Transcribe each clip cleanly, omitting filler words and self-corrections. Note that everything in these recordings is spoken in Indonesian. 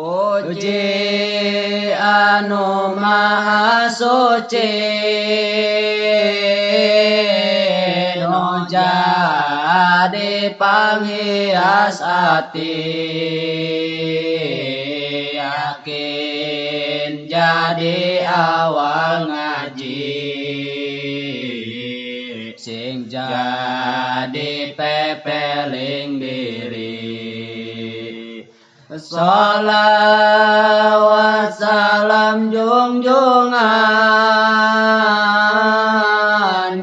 Puji anu maha suci nu jadi panghias ati, yakin jadi awal ngaji, sing jadi pepeling diri. Sholawat salam junjungan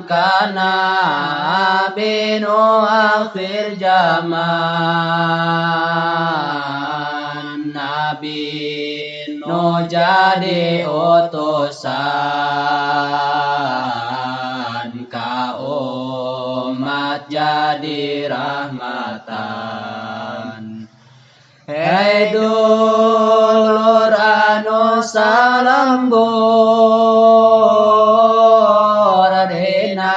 kana Nabi nu akhir zaman, Nabi nu jadi utusan ka umat jadi rahmatan. Hei dulur anu salembur, dina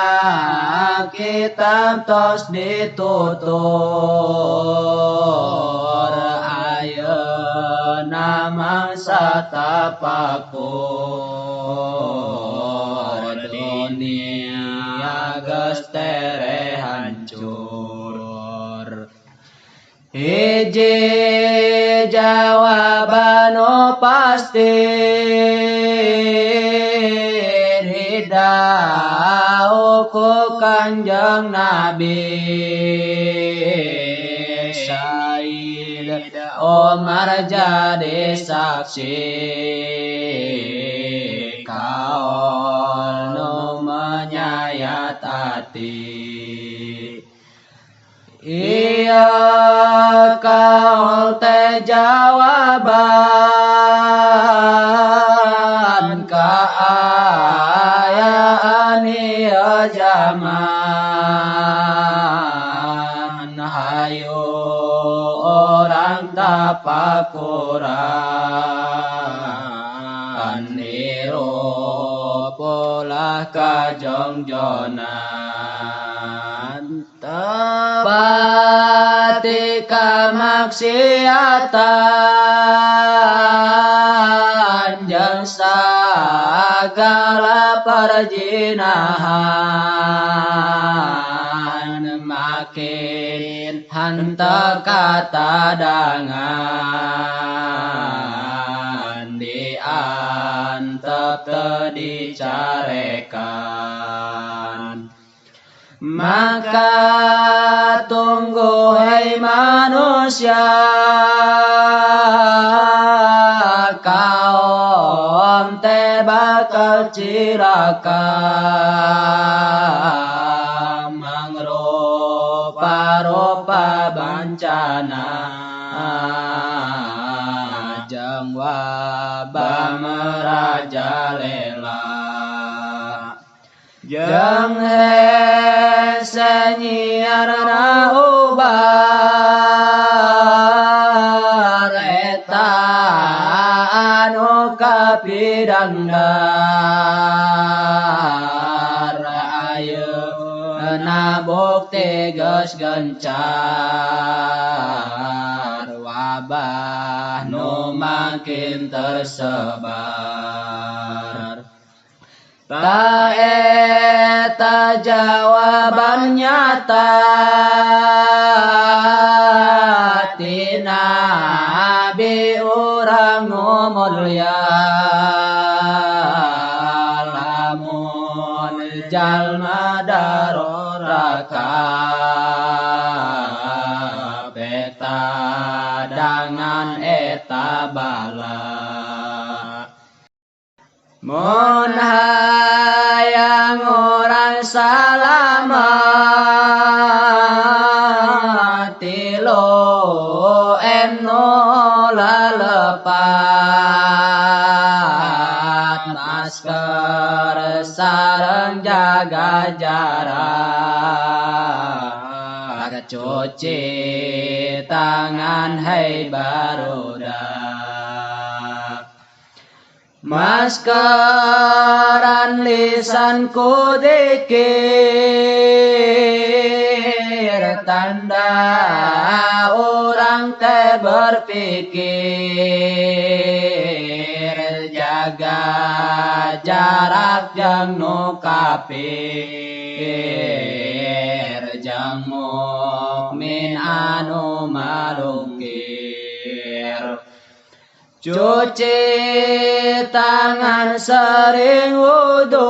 kitab tos ditutur, ayeuna mangsa tapakur, dunia geus tere hancur. Hiji jawaban nu pasti didhaup ku Kanjeng Nabi, Sayyid Umar jadi saksi kaul nu menyayat hati. Iya kaul teh jawaban kaayaan ieu zaman, hayu orang tapakuran, nirup ulah kajongjonan. Tepati kamaksiatan jeung sagala perjinahan, makin henteu katadangan, diantep teu dicarekan. Maka tunggu hei manusia, kaum teh bakal cilaka, mangrupa-rupa bencana jeung wabah merajalela. Jeung hese nyiarna ubar, eta anu kapidandar, ayeuna bukti geus gencar, wabah nu makin tersebar. Ta eta jawaban nyata tina Nabi urang nu mulya, lamun jalma daroraka beta dengan eta bala. Mun hayang urang salamet, tilu enu lalepat, masker sareng jaga jarak, cuci tangan hei barudak. Maskeran lisan ku dikir, tanda orang teh berpikir jaga jarak jeung nu kafir jeung mukmin anu malungkir. Cuci tangan sering wudu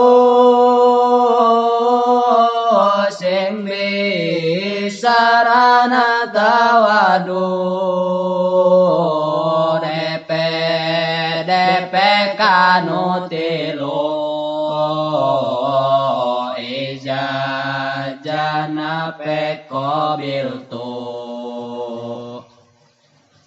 sing bisarana tawadu DP kanu tilu ijazana pe qabiltu